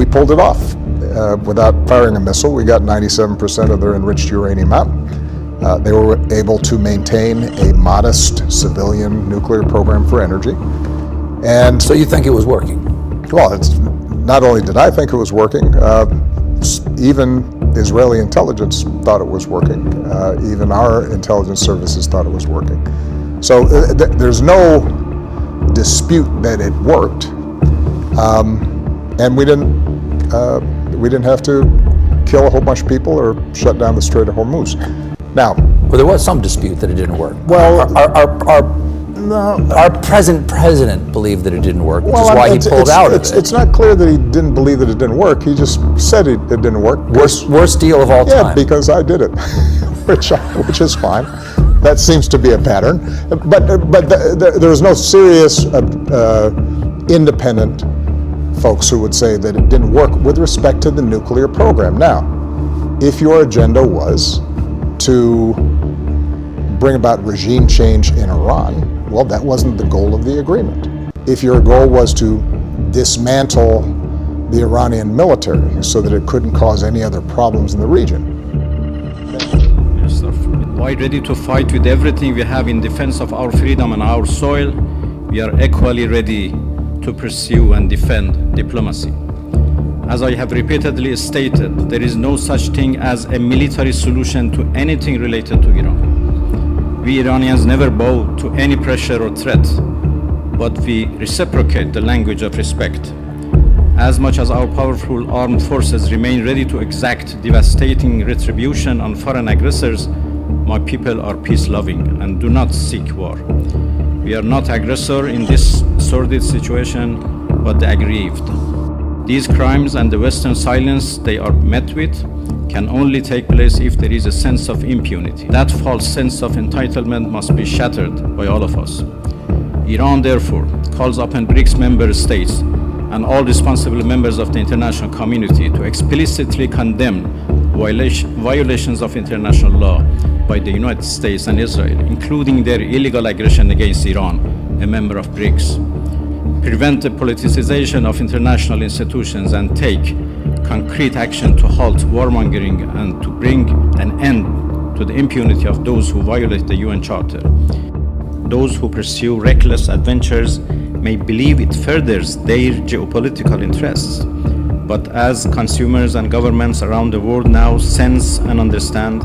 we pulled it off. Without firing a missile, we got 97% of their enriched uranium out. They were able to maintain a modest civilian nuclear program for energy. And so you think it was working? Well, not only did I think it was working, even Israeli intelligence thought it was working. Even our intelligence services thought it was working. So there's no dispute that it worked, and we didn't have to kill a whole bunch of people or shut down the Strait of Hormuz. Now, well, there was some dispute that it didn't work. Well, our present president believed that it didn't work, which is why he pulled out of it. It's not clear that he didn't believe that it didn't work. He just said it didn't work. Worst deal of all time. Yeah, because I did it, which is fine. That seems to be a pattern. But there was no serious independent folks who would say that it didn't work with respect to the nuclear program. Now, if your agenda was to bring about regime change in Iran, well, that wasn't the goal of the agreement. If your goal was to dismantle the Iranian military so that it couldn't cause any other problems in the region. Yes, sir. Why ready to fight with everything we have in defense of our freedom and our soil? We are equally ready to pursue and defend diplomacy. As I have repeatedly stated, there is no such thing as a military solution to anything related to Iran. We Iranians never bow to any pressure or threat, but we reciprocate the language of respect. As much as our powerful armed forces remain ready to exact devastating retribution on foreign aggressors, my people are peace-loving and do not seek war. We are not aggressor in this sordid situation, but the aggrieved. These crimes and the Western silence they are met with can only take place if there is a sense of impunity. That false sense of entitlement must be shattered by all of us. Iran, therefore, calls upon BRICS member states and all responsible members of the international community to explicitly condemn violations of international law by the United States and Israel, including their illegal aggression against Iran, a member of BRICS. Prevent the politicization of international institutions and take concrete action to halt warmongering and to bring an end to the impunity of those who violate the UN Charter. Those who pursue reckless adventures may believe it furthers their geopolitical interests, but as consumers and governments around the world now sense and understand,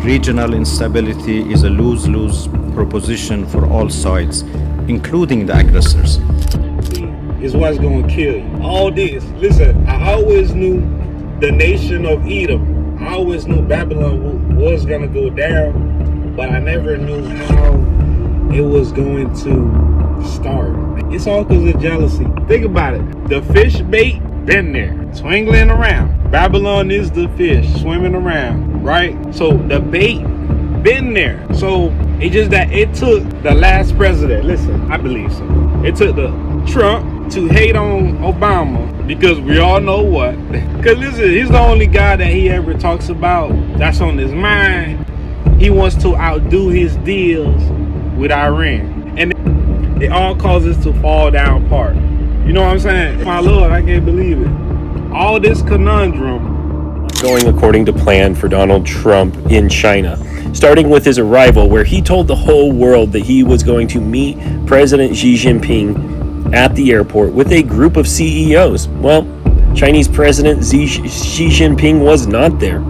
regional instability is a lose-lose proposition for all sides, including the aggressors. Is what's gonna kill you. All this, listen, I always knew the nation of Edom. I always knew Babylon was gonna go down, but I never knew how it was going to start. It's all because of jealousy. Think about it. The fish bait, been there, swingling around. Babylon is the fish swimming around, right? So the bait, been there. So it's just that it took the last president. Listen, I believe so. It took the Trump to hate on Obama because we all know what. Because listen, he's the only guy that he ever talks about that's on his mind. He wants to outdo his deals with Iran. And it all causes to fall down apart. You know what I'm saying? My Lord, I can't believe it. All this conundrum. Going according to plan for Donald Trump in China, starting with his arrival where he told the whole world that he was going to meet President Xi Jinping at the airport with a group of CEOs. Well, Chinese President Xi Jinping was not there.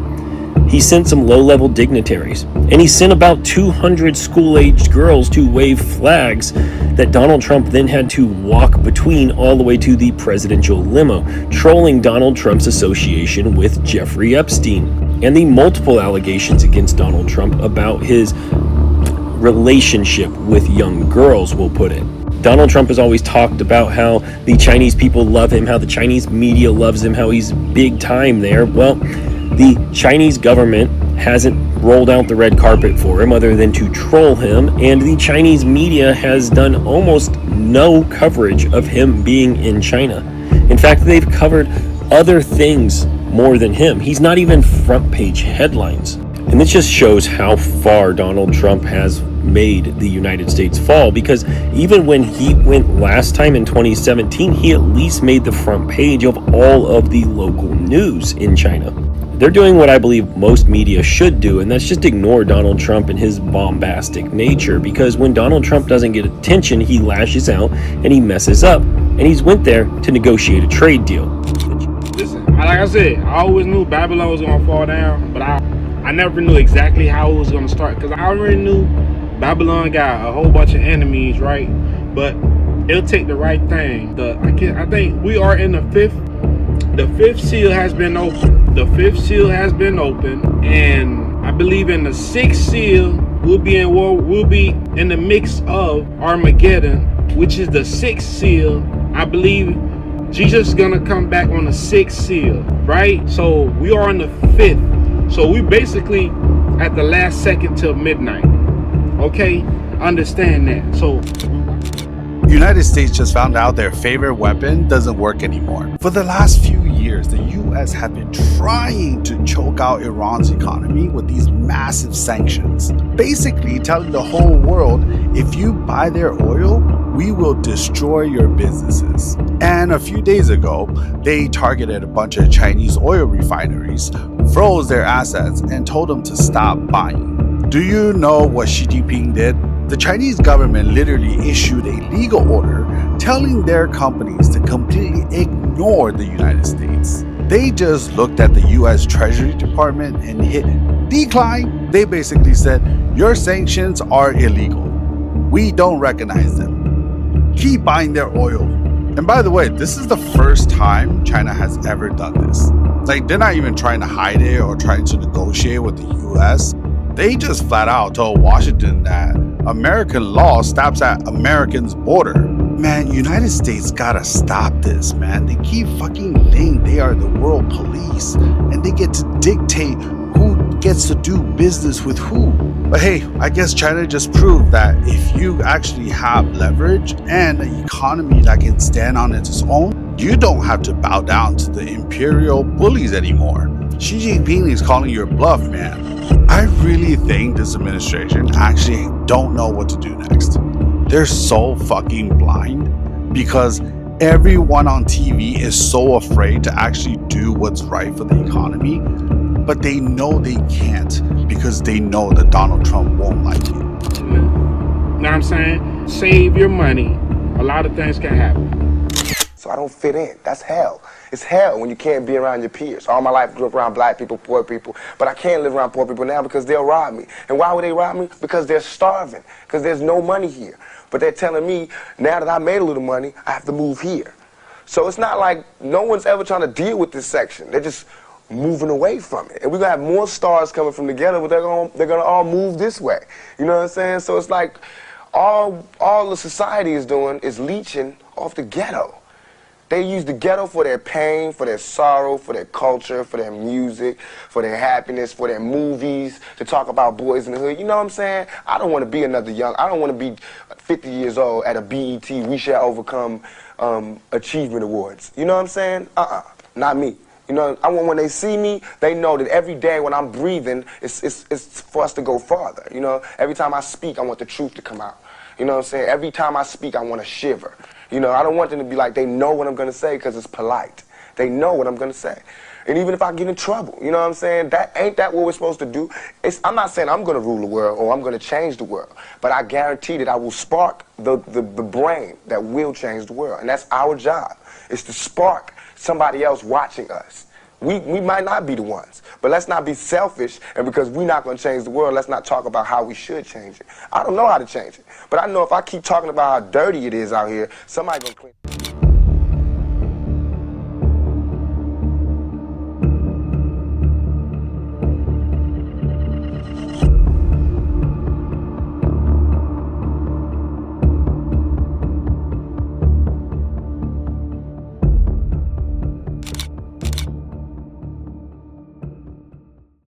He sent some low-level dignitaries, and he sent about 200 school-aged girls to wave flags that Donald Trump then had to walk between all the way to the presidential limo, trolling Donald Trump's association with Jeffrey Epstein and the multiple allegations against Donald Trump about his relationship with young girls, we'll put it. Donald Trump has always talked about how the Chinese people love him, how the Chinese media loves him, how he's big time there. Well, the Chinese government hasn't rolled out the red carpet for him other than to troll him, and the Chinese media has done almost no coverage of him being in China. In fact, they've covered other things more than him. He's not even front page headlines. And this just shows how far Donald Trump has made the United States fall, because even when he went last time in 2017, he at least made the front page of all of the local news in China. They're doing what I believe most media should do, and that's just ignore Donald Trump and his bombastic nature, because when Donald Trump doesn't get attention, he lashes out and he messes up, and he's went there to negotiate a trade deal. Listen, like I said, I always knew Babylon was gonna fall down, but I never knew exactly how it was gonna start, because I already knew Babylon got a whole bunch of enemies, right? But it'll take the right thing. I think we are in the fifth. The fifth seal has been opened. The fifth seal has been opened, and I believe in the sixth seal we'll be in war. We'll be in the mix of Armageddon, which is the sixth seal. I believe Jesus is gonna come back on the sixth seal, right? So we are in the fifth. So we basically at the last second till midnight. Okay, understand that. So United States just found out their favorite weapon doesn't work anymore. For the last few years, the US have been trying to choke out Iran's economy with these massive sanctions, basically telling the whole world, if you buy their oil, we will destroy your businesses. And a few days ago, they targeted a bunch of Chinese oil refineries, froze their assets, and told them to stop buying. Do you know what Xi Jinping did? The Chinese government literally issued a legal order telling their companies to completely ignore the United States. They just looked at the US Treasury Department and hit decline. They basically said, your sanctions are illegal. We don't recognize them. Keep buying their oil. And by the way, this is the first time China has ever done this. Like, they're not even trying to hide it or trying to negotiate with the US. They just flat out told Washington that American law stops at Americans' border. Man, United States gotta stop this, man. They keep fucking saying they are the world police and they get to dictate who gets to do business with who. But hey, I guess China just proved that if you actually have leverage and an economy that can stand on its own, you don't have to bow down to the imperial bullies anymore. Xi Jinping is calling your bluff, man. I really think this administration actually don't know what to do next. They're so fucking blind because everyone on TV is so afraid to actually do what's right for the economy, but they know they can't because they know that Donald Trump won't like it. You know what I'm saying? Save your money. A lot of things can happen. So I don't fit in. That's hell. It's hell when you can't be around your peers. All my life I grew up around black people, poor people, but I can't live around poor people now because they'll rob me. And why would they rob me? Because they're starving, because there's no money here. But they're telling me, now that I made a little money, I have to move here. So it's not like no one's ever trying to deal with this section. They're just moving away from it. And we're going to have more stars coming from together, but they're gonna all move this way. You know what I'm saying? So it's like all the society is doing is leeching off the ghetto. They use the ghetto for their pain, for their sorrow, for their culture, for their music, for their happiness, for their movies, to talk about boys in the hood. You know what I'm saying? I don't want to be another I don't want to be 50 years old at a BET We Shall Overcome Achievement Awards. You know what I'm saying? Not me. You know, I want when they see me, they know that every day when I'm breathing, it's for us to go farther. You know, every time I speak, I want the truth to come out. You know what I'm saying? Every time I speak, I want to shiver. You know, I don't want them to be like, they know what I'm going to say because it's polite. They know what I'm going to say. And even if I get in trouble, you know what I'm saying? Ain't that what we're supposed to do? I'm not saying I'm going to rule the world or I'm going to change the world, but I guarantee that I will spark the brain that will change the world. And that's our job, is to spark somebody else watching us. We might not be the ones, but let's not be selfish, and because we're not going to change the world, let's not talk about how we should change it. I don't know how to change it, but I know if I keep talking about how dirty it is out here, somebody's going to clean it.